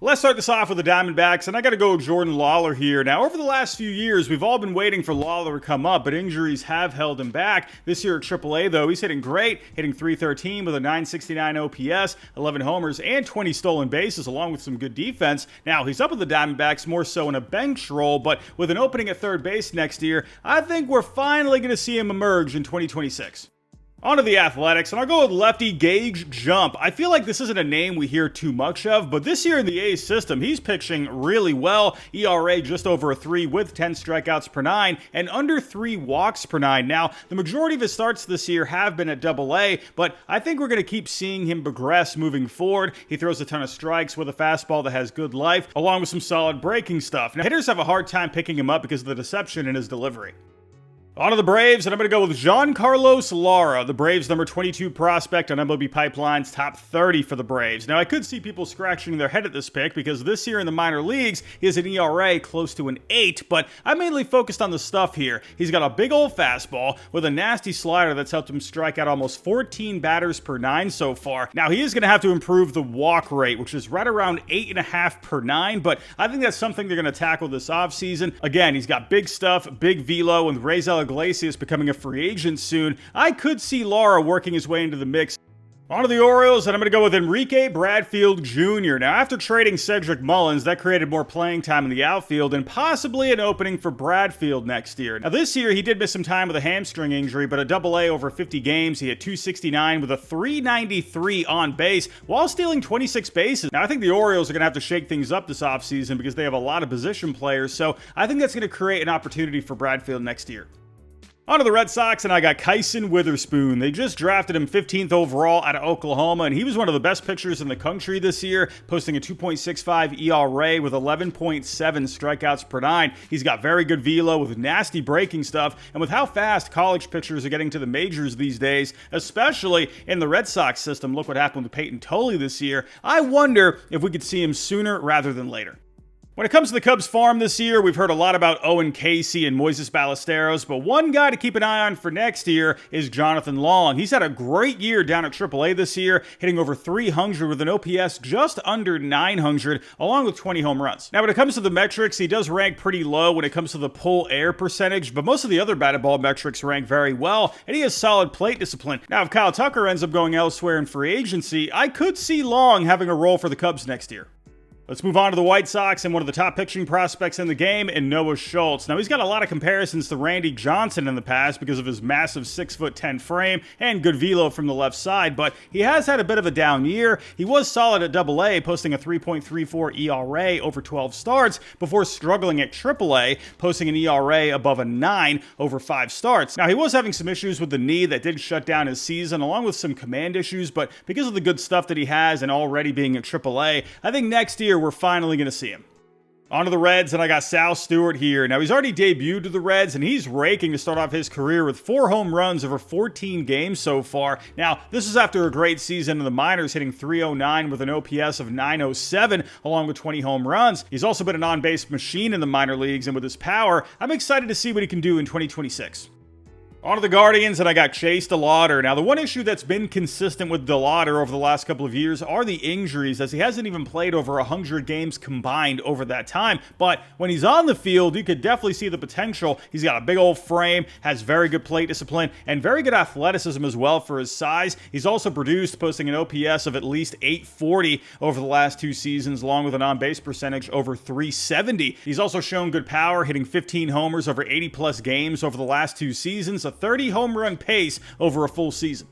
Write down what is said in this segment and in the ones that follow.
Let's start this off with the Diamondbacks, and I got to go with Jordan Lawler here. Now, over the last few years, we've all been waiting for Lawler to come up, but injuries have held him back. This year at AAA, though, he's hitting great, hitting .313 with a .969 OPS, 11 homers, and 20 stolen bases, along with some good defense. Now, he's up with the Diamondbacks more so in a bench role, but with an opening at third base next year, I think we're finally going to see him emerge in 2026. On to the Athletics, and I'll go with lefty Gage Jump. I feel like this isn't a name we hear too much of, but this year in the A's system, he's pitching really well. ERA just over a 3 with 10 strikeouts per 9 and under 3 walks per 9. Now, the majority of his starts this year have been at AA, but I think we're going to keep seeing him progress moving forward. He throws a ton of strikes with a fastball that has good life, along with some solid breaking stuff. Now, hitters have a hard time picking him up because of the deception in his delivery. On to the Braves, and I'm going to go with Giancarlos Lara, the Braves' number 22 prospect on MLB Pipeline's top 30 for the Braves. Now, I could see people scratching their head at this pick because this year in the minor leagues, he has an ERA close to an 8, but I'm mainly focused on the stuff here. He's got a big old fastball with a nasty slider that's helped him strike out almost 14 batters per 9 so far. Now, he is going to have to improve the walk rate, which is right around 8.5 per 9, but I think that's something they're going to tackle this offseason. Again, he's got big stuff, big velo, and Raisel Iglesias becoming a free agent soon. I could see Lara working his way into the mix. On to the Orioles, and I'm going to go with Enrique Bradfield Jr. Now, after trading Cedric Mullins, that created more playing time in the outfield and possibly an opening for Bradfield next year. Now, this year, he did miss some time with a hamstring injury, but at AA over 50 games, he had .269 with a .393 on base while stealing 26 bases. Now, I think the Orioles are going to have to shake things up this offseason because they have a lot of position players, so I think that's going to create an opportunity for Bradfield next year. On to the Red Sox, and I got Kaisen Witherspoon. They just drafted him 15th overall out of Oklahoma, and he was one of the best pitchers in the country this year, posting a 2.65 ERA with 11.7 strikeouts per 9. He's got very good velo with nasty breaking stuff, and with how fast college pitchers are getting to the majors these days, especially in the Red Sox system, look what happened with Peyton Tolley this year, I wonder if we could see him sooner rather than later. When it comes to the Cubs farm this year, we've heard a lot about Owen Casey and Moises Ballesteros, but one guy to keep an eye on for next year is Jonathan Long. He's had a great year down at AAA this year, hitting over 300 with an OPS just under 900, along with 20 home runs. Now, when it comes to the metrics, he does rank pretty low when it comes to the pull air percentage, but most of the other batted ball metrics rank very well, and he has solid plate discipline. Now, if Kyle Tucker ends up going elsewhere in free agency, I could see Long having a role for the Cubs next year. Let's move on to the White Sox and one of the top pitching prospects in the game, in Noah Schultz. Now, he's got a lot of comparisons to Randy Johnson in the past because of his massive 6'10" frame and good velo from the left side, but he has had a bit of a down year. He was solid at AA, posting a 3.34 ERA over 12 starts before struggling at AAA, posting an ERA above a 9 over 5 starts. Now, he was having some issues with the knee that did shut down his season, along with some command issues, but because of the good stuff that he has and already being at AAA, I think next year we're finally going to see him. On to the Reds, and I got Sal Stewart here. Now, he's already debuted to the Reds, and he's raking to start off his career with 4 home runs over 14 games so far. Now, this is after a great season in the minors, hitting .309 with an OPS of 907, along with 20 home runs. He's also been an on-base machine in the minor leagues, and with his power, I'm excited to see what he can do in 2026. On to the Guardians, and I got Chase Delauter. Now, the one issue that's been consistent with Delauter over the last couple of years are the injuries, as he hasn't even played over 100 games combined over that time. But when he's on the field, you could definitely see the potential. He's got a big old frame, has very good plate discipline, and very good athleticism as well for his size. He's also produced, posting an OPS of at least 840 over the last 2 seasons, along with an on-base percentage over 370. He's also shown good power, hitting 15 homers over 80-plus games over the last 2 seasons, a 30 home run pace over a full season.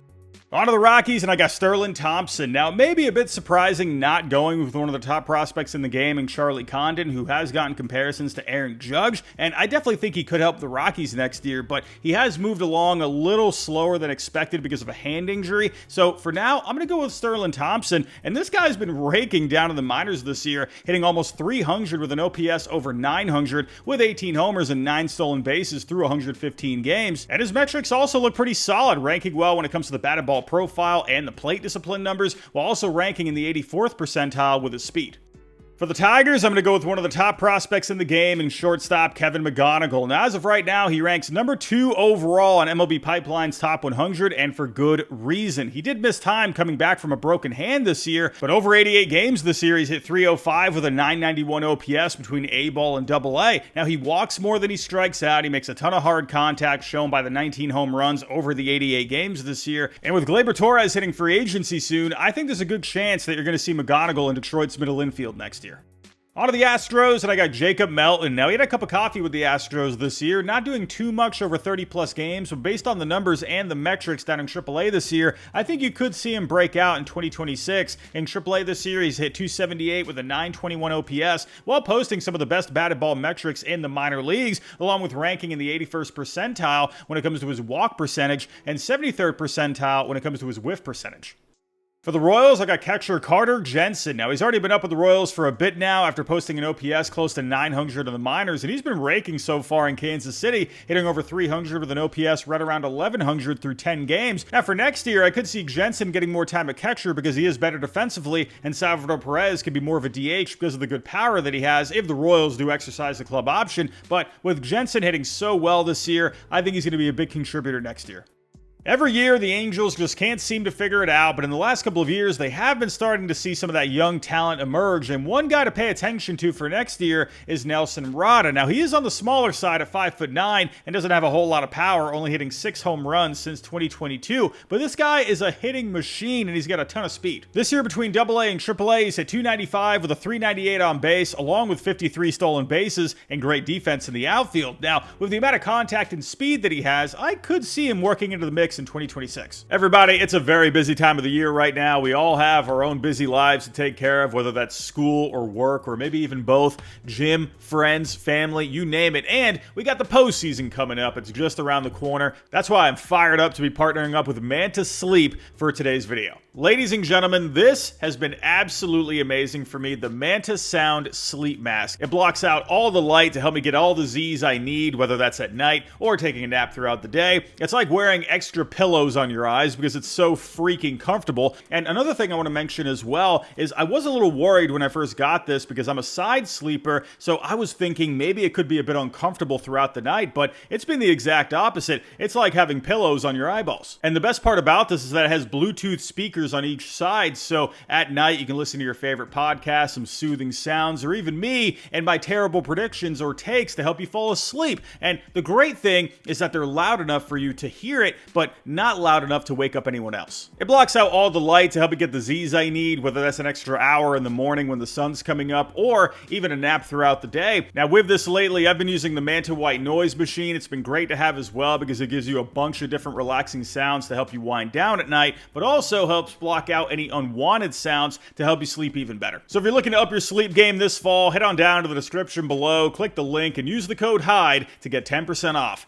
On to the Rockies, and I got Sterling Thompson. Now, maybe a bit surprising not going with one of the top prospects in the game in Charlie Condon, who has gotten comparisons to Aaron Judge, and I definitely think he could help the Rockies next year, but he has moved along a little slower than expected because of a hand injury. So for now, I'm going to go with Sterling Thompson, and this guy's been raking down in the minors this year, hitting almost 300 with an OPS over 900, with 18 homers and 9 stolen bases through 115 games. And his metrics also look pretty solid, ranking well when it comes to the batted ball profile and the plate discipline numbers, while also ranking in the 84th percentile with his speed. For the Tigers, I'm going to go with one of the top prospects in the game in shortstop Kevin McGonagle. Now, as of right now, he ranks number 2 overall on MLB Pipeline's top 100, and for good reason. He did miss time coming back from a broken hand this year, but over 88 games this year, he's hit .305 with a .991 OPS between A-ball and AA. Now, he walks more than he strikes out. He makes a ton of hard contact, shown by the 19 home runs over the 88 games this year. And with Gleyber Torres hitting free agency soon, I think there's a good chance that you're going to see McGonagle in Detroit's middle infield next year. On to the Astros, and I got Jacob Melton. Now, he had a cup of coffee with the Astros this year, not doing too much over 30-plus games, but based on the numbers and the metrics down in AAA this year, I think you could see him break out in 2026. In AAA this year, he's hit .278 with a .921 OPS, while posting some of the best batted ball metrics in the minor leagues, along with ranking in the 81st percentile when it comes to his walk percentage, and 73rd percentile when it comes to his whiff percentage. For the Royals, I got catcher Carter Jensen. Now, he's already been up with the Royals for a bit now after posting an OPS close to 900 in the minors, and he's been raking so far in Kansas City, hitting over 300 with an OPS right around 1100 through 10 games. Now, for next year, I could see Jensen getting more time at catcher because he is better defensively, and Salvador Perez could be more of a DH because of the good power that he has if the Royals do exercise the club option. But with Jensen hitting so well this year, I think he's going to be a big contributor next year. Every year, the Angels just can't seem to figure it out, but in the last couple of years, they have been starting to see some of that young talent emerge, and one guy to pay attention to for next year is Nelson Rada. Now, he is on the smaller side at 5'9" and doesn't have a whole lot of power, only hitting 6 home runs since 2022, but this guy is a hitting machine, and he's got a ton of speed. This year, between AA and AAA, he's hit .295 with a .398 on base, along with 53 stolen bases and great defense in the outfield. Now, with the amount of contact and speed that he has, I could see him working into the mix in 2026. Everybody, it's a very busy time of the year right now. We all have our own busy lives to take care of, whether that's school or work or maybe even both, gym, friends, family, you name it. And we got the postseason coming up. It's just around the corner. That's why I'm fired up to be partnering up with Manta Sleep for today's video. Ladies and gentlemen, this has been absolutely amazing for me, the Manta Sound Sleep Mask. It blocks out all the light to help me get all the Z's I need, whether that's at night or taking a nap throughout the day. It's like wearing extra pillows on your eyes because it's so freaking comfortable. And another thing I want to mention as well is I was a little worried when I first got this because I'm a side sleeper, so I was thinking maybe it could be a bit uncomfortable throughout the night, but it's been the exact opposite. It's like having pillows on your eyeballs. And the best part about this is that it has Bluetooth speakers on each side, so at night you can listen to your favorite podcast, some soothing sounds, or even me and my terrible predictions or takes to help you fall asleep. And the great thing is that they're loud enough for you to hear it, but not loud enough to wake up anyone else. It blocks out all the light to help me get the Z's I need, whether that's an extra hour in the morning when the sun's coming up, or even a nap throughout the day. Now, with this lately, I've been using the Manta White Noise Machine. It's been great to have as well because it gives you a bunch of different relaxing sounds to help you wind down at night, but also helps block out any unwanted sounds to help you sleep even better. So if you're looking to up your sleep game this fall, head on down to the description below, click the link, and use the code HYDE to get 10% off.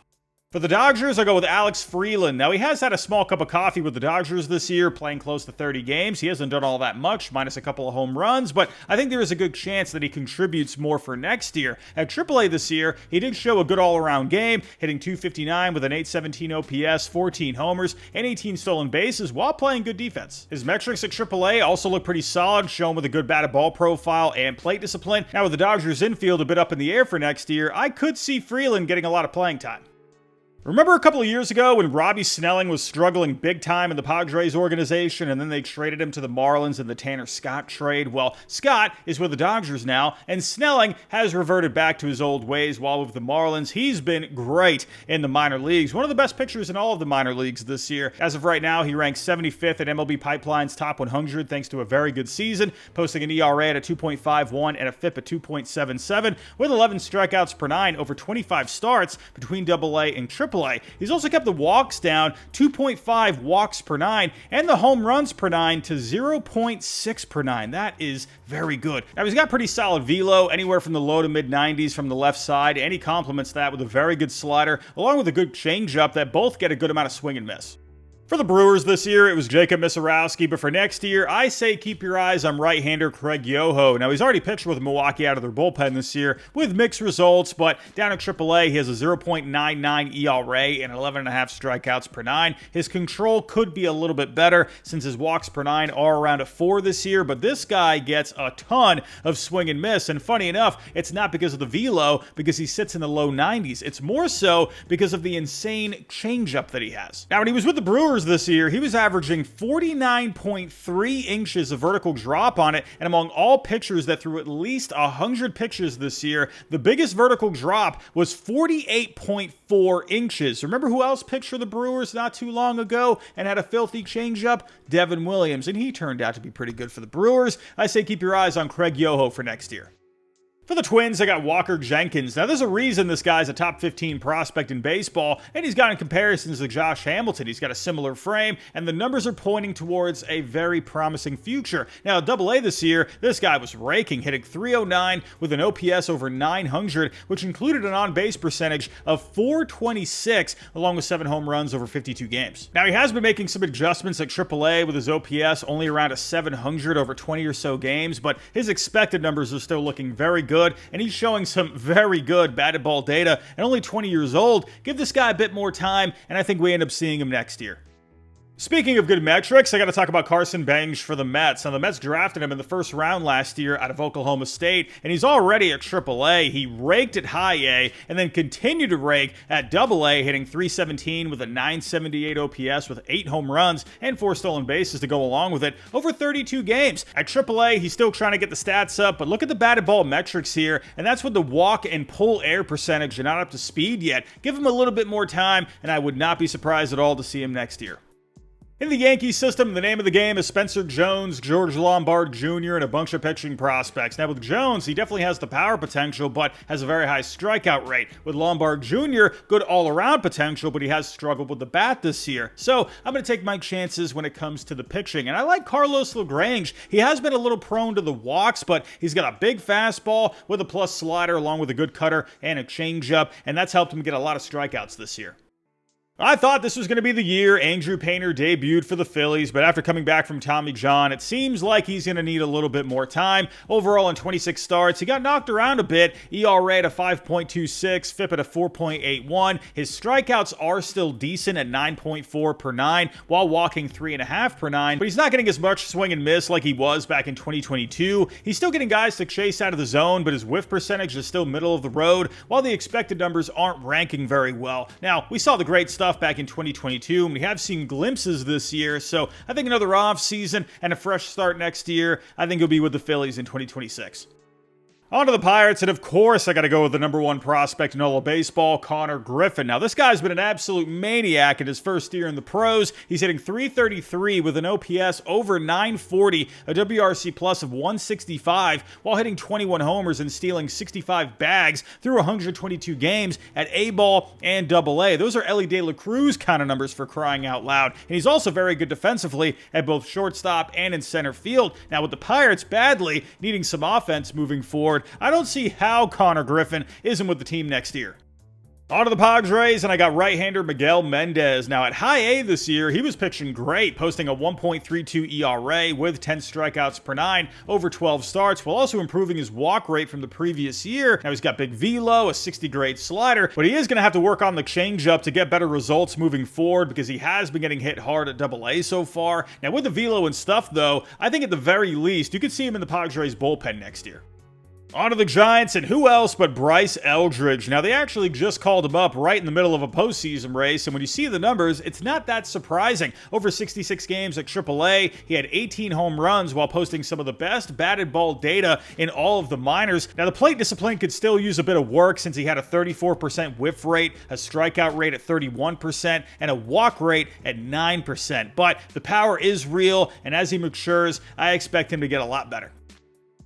For the Dodgers, I'll go with Alex Freeland. Now, he has had a small cup of coffee with the Dodgers this year, playing close to 30 games. He hasn't done all that much, minus a couple of home runs, but I think there is a good chance that he contributes more for next year. At AAA this year, he did show a good all-around game, hitting .259 with an .817 OPS, 14 homers, and 18 stolen bases while playing good defense. His metrics at AAA also look pretty solid, shown with a good batted ball profile and plate discipline. Now, with the Dodgers infield a bit up in the air for next year, I could see Freeland getting a lot of playing time. Remember a couple of years ago when Robbie Snelling was struggling big time in the Padres organization and then they traded him to the Marlins in the Tanner Scott trade? Well, Scott is with the Dodgers now, and Snelling has reverted back to his old ways while with the Marlins. He's been great in the minor leagues. One of the best pitchers in all of the minor leagues this year. As of right now, he ranks 75th at MLB Pipeline's top 100 thanks to a very good season, posting an ERA at a 2.51 and a FIP at 2.77 with 11 strikeouts per 9 over 25 starts between AA and AAA. He's also kept the walks down, 2.5 walks per 9, and the home runs per 9 to 0.6 per 9. That is very good. Now, he's got pretty solid velo, anywhere from the low to mid-90s from the left side, and he complements that with a very good slider, along with a good changeup that both get a good amount of swing and miss. For the Brewers this year, it was Jacob Misarowski, but for next year, I say keep your eyes on right-hander Craig Yoho. Now, he's already pitched with Milwaukee out of their bullpen this year with mixed results, but down at AAA, he has a 0.99 ERA and 11.5 strikeouts per nine. His control could be a little bit better since his walks per nine are around a 4 this year, but this guy gets a ton of swing and miss, and funny enough, it's not because of the velo, because he sits in the low 90s. It's more so because of the insane changeup that he has. Now, when he was with the Brewers this year, he was averaging 49.3 inches of vertical drop on it, and among all pitchers that threw at least 100 pitches this year, the biggest vertical drop was 48.4 inches. Remember who else pitched for the Brewers not too long ago and had a filthy changeup? Devin Williams, and he turned out to be pretty good for the Brewers. I say keep your eyes on Craig Yoho for next year. For the Twins, I got Walker Jenkins. Now, there's a reason this guy's a top 15 prospect in baseball, and he's got in comparisons to Josh Hamilton. He's got a similar frame, and the numbers are pointing towards a very promising future. Now, at AA this year, this guy was raking, hitting .309 with an OPS over 900, which included an on-base percentage of .426, along with 7 home runs over 52 games. Now, he has been making some adjustments at AAA with his OPS only around a 700 over 20 or so games, but his expected numbers are still looking very good. And he's showing some very good batted ball data, and only 20 years old. Give this guy a bit more time, and I think we end up seeing him next year. Speaking of good metrics, I got to talk about Carson Bangs for the Mets. Now, the Mets drafted him in the first round last year out of Oklahoma State, and he's already at AAA. He raked at high A and then continued to rake at AA, hitting .317 with a .978 OPS with 8 home runs and 4 stolen bases to go along with it over 32 games. At AAA, he's still trying to get the stats up, but look at the batted ball metrics here, and that's with the walk and pull air percentage are not up to speed yet. Give him a little bit more time, and I would not be surprised at all to see him next year. In the Yankee system, the name of the game is Spencer Jones, George Lombard Jr., and a bunch of pitching prospects. Now, with Jones, he definitely has the power potential, but has a very high strikeout rate. With Lombard Jr., good all-around potential, but he has struggled with the bat this year. So, I'm going to take my chances when it comes to the pitching. And I like Carlos Lrange. He has been a little prone to the walks, but he's got a big fastball with a plus slider, along with a good cutter and a changeup, and that's helped him get a lot of strikeouts this year. I thought this was going to be the year Andrew Painter debuted for the Phillies, but after coming back from Tommy John, it seems like he's going to need a little bit more time. Overall, in 26 starts, he got knocked around a bit. ERA at a 5.26, FIP at a 4.81. His strikeouts are still decent at 9.4 per 9, while walking 3.5 per 9, but he's not getting as much swing and miss like he was back in 2022. He's still getting guys to chase out of the zone, but his whiff percentage is still middle of the road, while the expected numbers aren't ranking very well. Now, we saw the great stuff back in 2022, and we have seen glimpses this year, so I think another off season and a fresh start next year. I think he'll be with the Phillies in 2026. On to the Pirates, and of course, I got to go with the number 1 prospect in all of baseball, Connor Griffin. Now, this guy's been an absolute maniac in his first year in the pros. He's hitting .333 with an OPS over 940, a WRC plus of 165, while hitting 21 homers and stealing 65 bags through 122 games at A-ball and AA. Those are Ellie De La Cruz kind of numbers for crying out loud. And he's also very good defensively at both shortstop and in center field. Now, with the Pirates badly needing some offense moving forward, I don't see how Connor Griffin isn't with the team next year. On to the Padres, and I got right-hander Miguel Mendes. Now, at high A this year, he was pitching great, posting a 1.32 ERA with 10 strikeouts per 9 over 12 starts, while also improving his walk rate from the previous year. Now, he's got big velo, a 60-grade slider, but he is going to have to work on the changeup to get better results moving forward because he has been getting hit hard at AA so far. Now, with the velo and stuff, though, I think at the very least, you could see him in the Padres bullpen next year. On to the Giants, and who else but Bryce Eldridge. Now, they actually just called him up right in the middle of a postseason race, and when you see the numbers, it's not that surprising. Over 66 games at AAA, he had 18 home runs while posting some of the best batted ball data in all of the minors. Now, the plate discipline could still use a bit of work since he had a 34% whiff rate, a strikeout rate at 31%, and a walk rate at 9%. But the power is real, and as he matures, I expect him to get a lot better.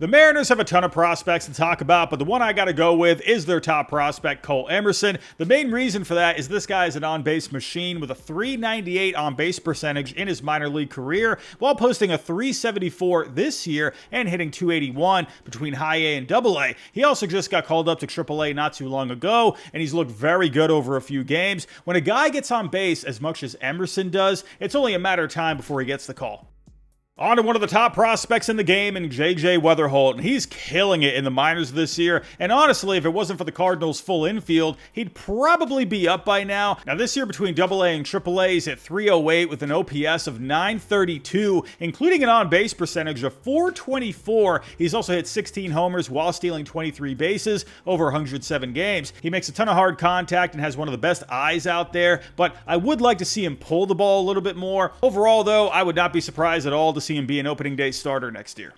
The Mariners have a ton of prospects to talk about, but the one I got to go with is their top prospect, Cole Emerson. The main reason for that is this guy is an on-base machine with a .398 on-base percentage in his minor league career, while posting a .374 this year and hitting .281 between high A and double A. He also just got called up to triple A not too long ago, and he's looked very good over a few games. When a guy gets on base as much as Emerson does, it's only a matter of time before he gets the call. On to one of the top prospects in the game in J.J. Weatherhold, and he's killing it in the minors this year, and honestly, if it wasn't for the Cardinals' full infield, he'd probably be up by now. Now this year between AA and AAA, he's at .308 with an OPS of .932, including an on-base percentage of .424. He's also hit 16 homers while stealing 23 bases over 107 games. He makes a ton of hard contact and has one of the best eyes out there, but I would like to see him pull the ball a little bit more. Overall, though, I would not be surprised at all to see him be an opening day starter next year.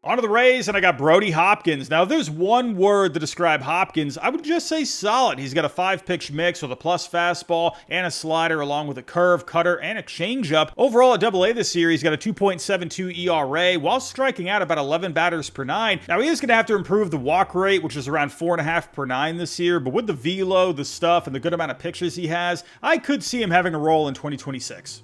On to the Rays, and I got Brody Hopkins. Now, if there's one word to describe Hopkins, I would just say solid. He's got a 5-pitch mix with a plus fastball and a slider, along with a curve, cutter, and a changeup. Overall, at AA this year, he's got a 2.72 ERA while striking out about 11 batters per nine. Now, he is going to have to improve the walk rate, which is around 4.5 per nine this year, but with the velo, the stuff, and the good amount of pitches he has, I could see him having a role in 2026.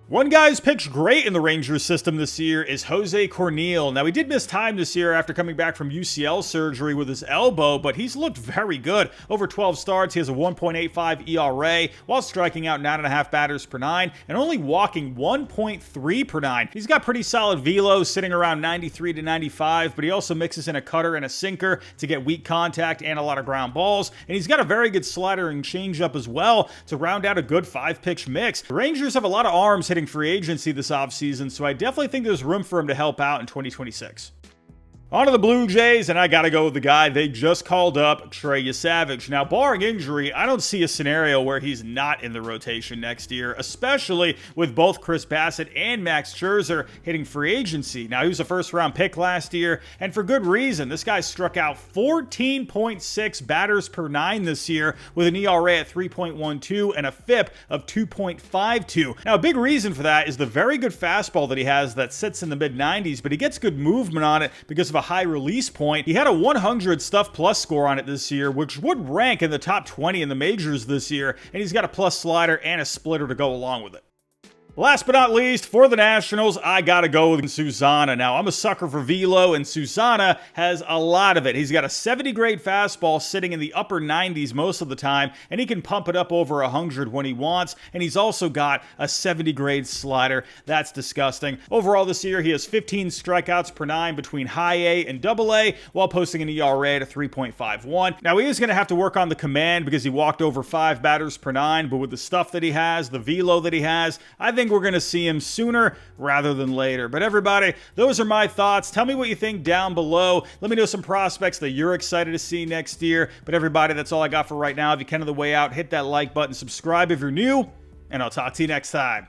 One guy who's pitched great in the Rangers system this year is Jose Corniell. Now, he did miss time this year after coming back from UCL surgery with his elbow, but he's looked very good. Over 12 starts, he has a 1.85 ERA while striking out 9.5 batters per nine and only walking 1.3 per nine. He's got pretty solid velo, sitting around 93 to 95, but he also mixes in a cutter and a sinker to get weak contact and a lot of ground balls. And he's got a very good slider and changeup as well to round out a good 5-pitch mix. The Rangers have a lot of arms hitting free agency this offseason, so I definitely think there's room for him to help out in 2026. On to the Blue Jays, and I gotta go with the guy they just called up, Trey Yavage. Now, barring injury, I don't see a scenario where he's not in the rotation next year, especially with both Chris Bassett and Max Scherzer hitting free agency. Now, he was a first-round pick last year, and for good reason. This guy struck out 14.6 batters per nine this year with an ERA at 3.12 and a FIP of 2.52. Now, a big reason for that is the very good fastball that he has that sits in the mid-90s, but he gets good movement on it because of a high release point. He had a 100 stuff plus score on it this year, which would rank in the top 20 in the majors this year, and he's got a plus slider and a splitter to go along with it. Last but not least, for the Nationals, I gotta go with Susana. Now, I'm a sucker for velo, and Susana has a lot of it. He's got a 70 grade fastball sitting in the upper 90s most of the time, and he can pump it up over 100 when he wants, and he's also got a 70 grade slider. That's disgusting. Overall this year, he has 15 strikeouts per nine between high A and double A, while posting an ERA at 3.51. Now, he is going to have to work on the command because he walked over 5 batters per nine, but with the stuff that he has, the velo that he has, I think we're going to see him sooner rather than later. But everybody, those are my thoughts. Tell me what you think down below. Let me know some prospects that you're excited to see next year. But everybody, that's all I got for right now. If you can on the way out, hit that like button, subscribe if you're new, and I'll talk to you next time.